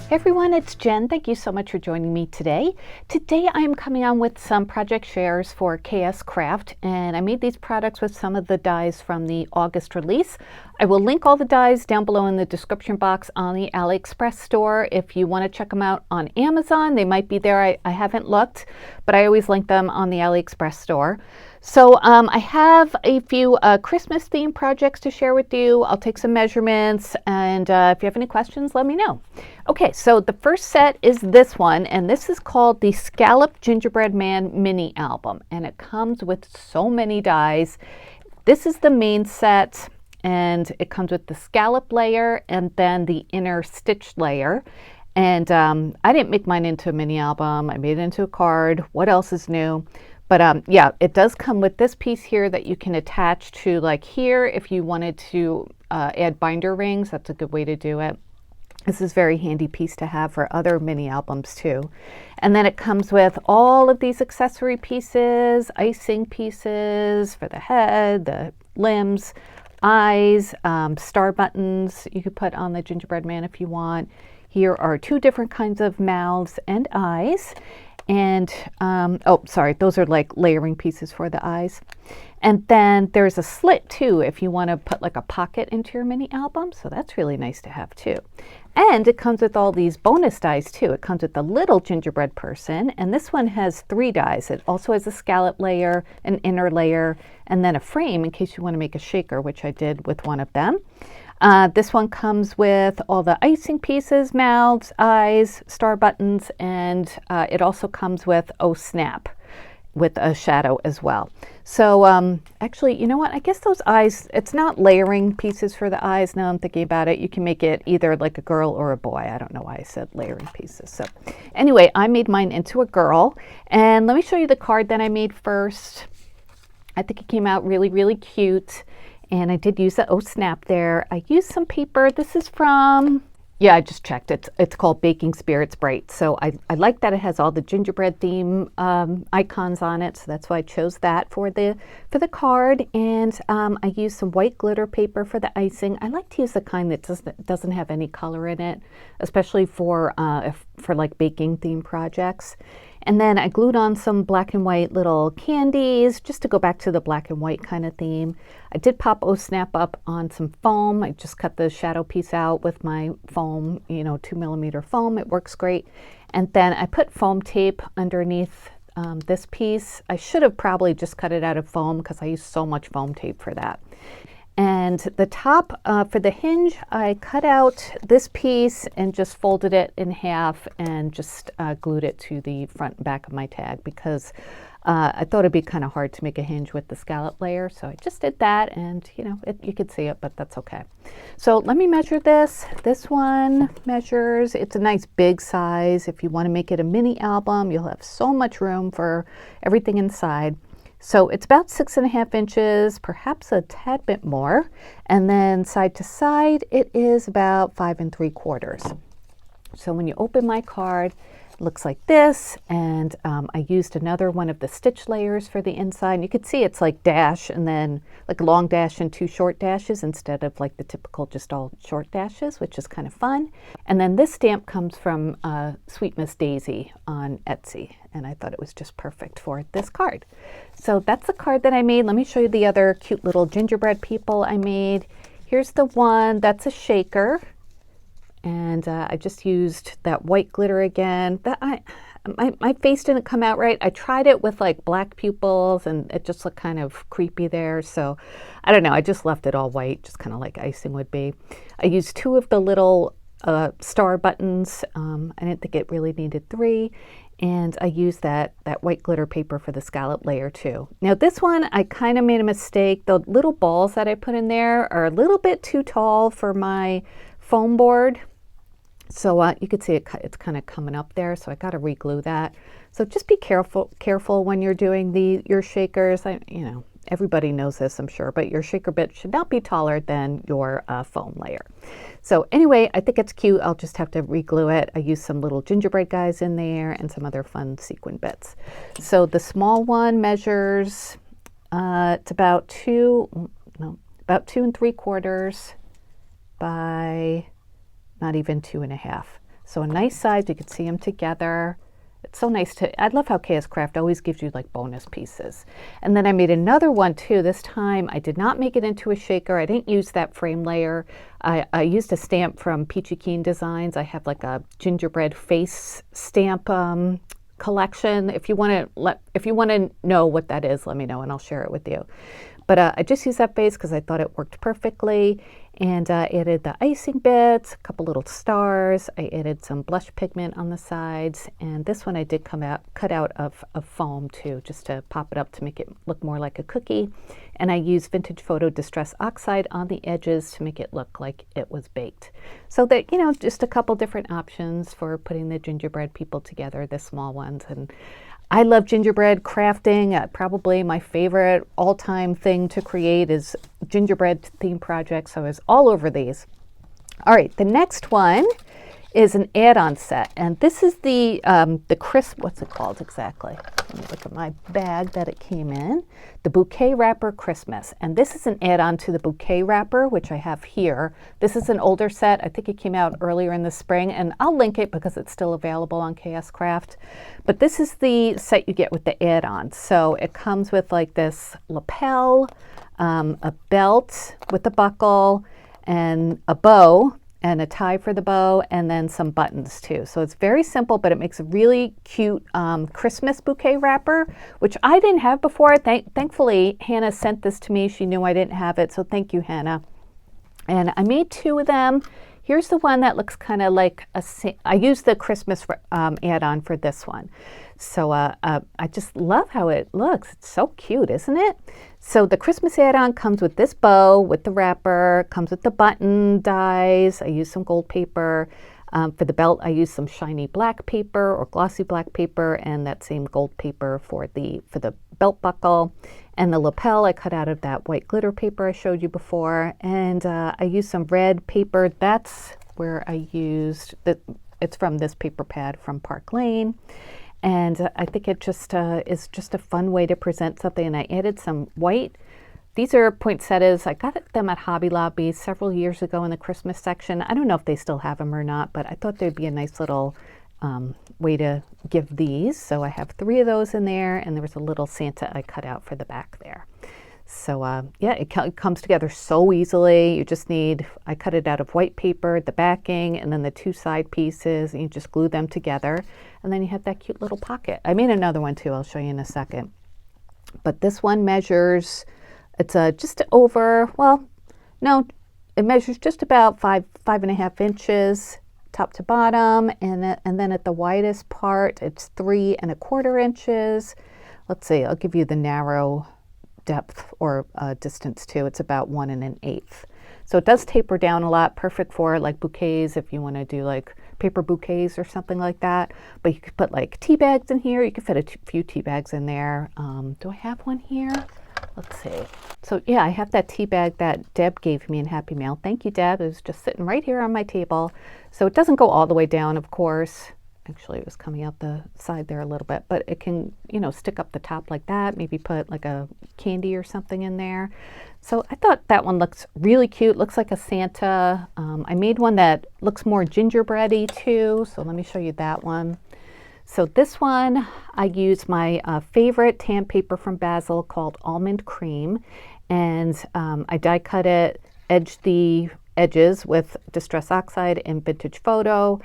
Hey everyone, it's Jen. Thank you so much for joining me today. Today I am coming on with some project shares for KSCraft, and I made these products with some of the dies from the August release. I will link all the dies down below in the description box on the AliExpress store. If you want to check them out on Amazon, they might be there. I haven't looked, but I always link them on the AliExpress store. So I have a few Christmas themed projects to share with you. I'll take some measurements, and if you have any questions, let me know. Okay, so the first set is this one, and this is called the Scalloped Gingerbread Man mini album, and it comes with so many dies. This is the main set, and it comes with the scallop layer and then the inner stitch layer. And I didn't make mine into a mini album. I made it into a card. What else is new? But yeah, it does come with this piece here that you can attach to, like here, if you wanted to add binder rings. That's a good way to do it. This is a very handy piece to have for other mini albums too. And then it comes with all of these accessory pieces, icing pieces for the head, the limbs, eyes, star buttons you could put on the gingerbread man if you want. Here are two different kinds of mouths and eyes. And, oh, sorry, those are like layering pieces for the eyes. And then there's a slit too if you want to put like a pocket into your mini album. So that's really nice to have too. And it comes with all these bonus dies too. It comes with the little gingerbread person, and this one has 3 dies. It also has a scallop layer, an inner layer, and then a frame in case you want to make a shaker, which I did with one of them. This one comes with all the icing pieces, mouths, eyes, star buttons, and it also comes with Oh Snap with a shadow as well. So actually, you know what? I guess those eyes, it's not layering pieces for the eyes. Now I'm thinking about it. You can make it either like a girl or a boy. I don't know why I said layering pieces. So anyway, I made mine into a girl. And let me show you the card that I made first. I think it came out really, really cute. And I did use the Oh Snap there. I used some paper. This is from, yeah, I just checked. It's called Baking Spirits Bright. So I like that it has all the gingerbread theme icons on it. So that's why I chose that for the card. And I used some white glitter paper for the icing. I like to use the kind that doesn't have any color in it, especially for like baking theme projects. And then I glued on some black and white little candies just to go back to the black and white kind of theme. I did pop Oh Snap up on some foam. I just cut the shadow piece out with my foam, 2mm foam. It works great. And then I put foam tape underneath this piece. I should have probably just cut it out of foam because I used so much foam tape for that. And the top for the hinge, I cut out this piece and just folded it in half and just glued it to the front and back of my tag because I thought it'd be kind of hard to make a hinge with the scallop layer. So I just did that, and you could see it, but that's okay. So let me measure this. This one measures, it's a nice big size. If you want to make it a mini album, you'll have so much room for everything inside. So it's about 6.5 inches, perhaps a tad bit more. And then side to side, it is about 5 3/4. So when you open my card, it looks like this. And I used another one of the stitch layers for the inside. And you can see it's like dash and then like a long dash and 2 short dashes instead of like the typical just all short dashes, which is kind of fun. And then this stamp comes from Sweet Miss Daisy on Etsy. And I thought it was just perfect for this card. So that's the card that I made. Let me show you the other cute little gingerbread people I made. Here's the one that's a shaker. And I just used that white glitter again. My face didn't come out right. I tried it with like black pupils and it just looked kind of creepy there. So I don't know. I just left it all white, just kind of like icing would be. I used 2 of the little star buttons. I didn't think it really needed 3. And I used that white glitter paper for the scallop layer too. Now this one, I kind of made a mistake. The little balls that I put in there are a little bit too tall for my foam board. So you could see it's kind of coming up there. So I got to re-glue that. So just be careful when you're doing your shakers. Everybody knows this, I'm sure, but your shaker bit should not be taller than your foam layer. So anyway, I think it's cute. I'll just have to re-glue it. I used some little gingerbread guys in there and some other fun sequin bits. So the small one measures, it's about 2 3/4 by not even 2.5. So a nice size, you can see them together. It's so nice to, I love how KSCraft always gives you like bonus pieces. And then I made another one too. This time I did not make it into a shaker. I didn't use that frame layer. I used a stamp from Peachy Keen Designs. I have like a gingerbread face stamp collection. If you want to know what that is, let me know and I'll share it with you. But I just used that base because I thought it worked perfectly, and added the icing bits, a couple little stars. I added some blush pigment on the sides, and this one I did cut out of foam too, just to pop it up to make it look more like a cookie. And I used Vintage Photo Distress Oxide on the edges to make it look like it was baked. So that, you know, just a couple different options for putting the gingerbread people together, the small ones. And I love gingerbread crafting. Probably my favorite all-time thing to create is gingerbread theme projects. So I was all over these. All right, the next one is an add-on set, and this is the what's it called exactly? Let me look at my bag that it came in. The Bouquet Wrapper Christmas, and this is an add-on to the Bouquet Wrapper, which I have here. This is an older set. I think it came out earlier in the spring, and I'll link it because it's still available on KSCraft. But this is the set you get with the add-on. So it comes with like this lapel, a belt with a buckle, and a bow, and a tie for the bow, and then some buttons too. So it's very simple, but it makes a really cute Christmas bouquet wrapper, which I didn't have before. Thankfully, Hannah sent this to me. She knew I didn't have it, so thank you, Hannah. And I made two of them. Here's the one that looks kind of like I used the Christmas add-on for this one. So I just love how it looks. It's so cute, isn't it? So the Christmas add-on comes with this bow, with the wrapper, comes with the button dies. I used some gold paper. For the belt, I used some shiny black paper or glossy black paper, and that same gold paper for the belt buckle. And the lapel I cut out of that white glitter paper I showed you before. And I used some red paper. That's where I used, it's from this paper pad from Park Lane. And I think it just is just a fun way to present something. And I added some white. These are poinsettias. I got them at Hobby Lobby several years ago in the Christmas section. I don't know if they still have them or not, but I thought they'd be a nice little way to give these. So I have 3 of those in there, and there was a little Santa I cut out for the back there. So yeah, it comes together so easily. You just need, I cut it out of white paper, the backing, and then the 2 side pieces, and you just glue them together. And then you have that cute little pocket. I made another one too, I'll show you in a second. But this one measures, it's just over, well, no, it measures just about 5.5 inches top to bottom, and then at the widest part, it's 3¼ inches. Let's see, I'll give you the narrow depth or distance too. It's about 1 1/8. So it does taper down a lot, perfect for like bouquets if you want to do like paper bouquets or something like that. But you could put like tea bags in here. You could fit a few tea bags in there. Do I have one here? Let's see. So yeah, I have that tea bag that Deb gave me in Happy Mail. Thank you, Deb. It was just sitting right here on my table. So it doesn't go all the way down, of course. Actually, it was coming out the side there a little bit, but it can, you know, stick up the top like that. Maybe put like a candy or something in there. So I thought that one looks really cute. Looks like a Santa. I made one that looks more gingerbread-y too. So let me show you that one. So this one, I used my favorite tan paper from Basil called Almond Cream. And I die cut it, edged the edges with Distress Oxide and Vintage Photo.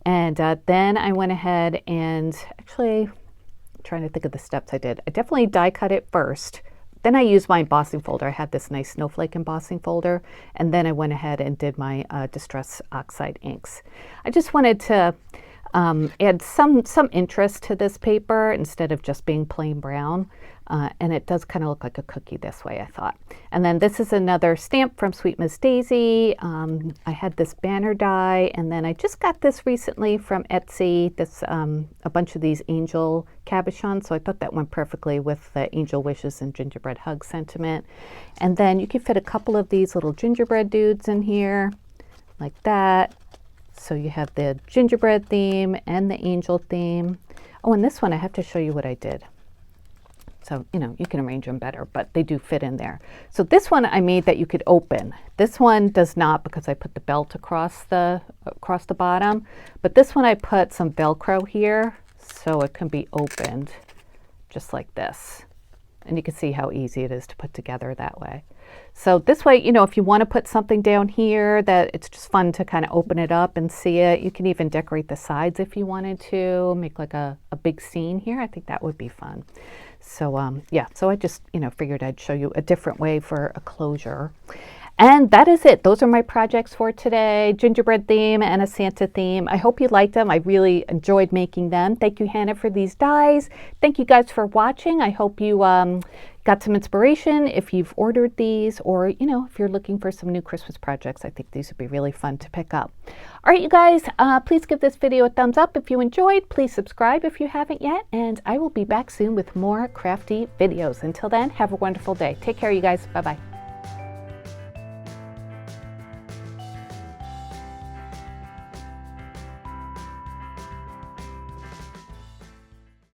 And then I went ahead and actually, I'm trying to think of the steps I did. I definitely die cut it first. Then I used my embossing folder. I had this nice snowflake embossing folder. And then I went ahead and did my Distress Oxide inks. I just wanted to add some interest to this paper instead of just being plain brown. And it does kind of look like a cookie this way, I thought. And then this is another stamp from Sweet Miss Daisy. I had this banner die, and then I just got this recently from Etsy, this a bunch of these angel cabochons, so I thought that went perfectly with the angel wishes and gingerbread hug sentiment. And then you can fit a couple of these little gingerbread dudes in here, like that. So you have the gingerbread theme and the angel theme. Oh, and this one, I have to show you what I did. So, you know, you can arrange them better, but they do fit in there. So this one I made that you could open. This one does not, because I put the belt across the bottom. But this one I put some Velcro here so it can be opened just like this. And you can see how easy it is to put together that way. So this way, you know, if you want to put something down here that it's just fun to kind of open it up and see it. You can even decorate the sides if you wanted to, make like a big scene here. I think that would be fun. So yeah, so I just, you know, figured I'd show you a different way for a closure. And that is it. Those are my projects for today. Gingerbread theme and a Santa theme. I hope you liked them. I really enjoyed making them. Thank you, Hannah, for these dies. Thank you guys for watching. I hope you got some inspiration if you've ordered these, or, you know, if you're looking for some new Christmas projects. I think these would be really fun to pick up. All right, you guys, please give this video a thumbs up if you enjoyed. Please subscribe if you haven't yet, and I will be back soon with more crafty videos. Until then, have a wonderful day. Take care, you guys. Bye-bye.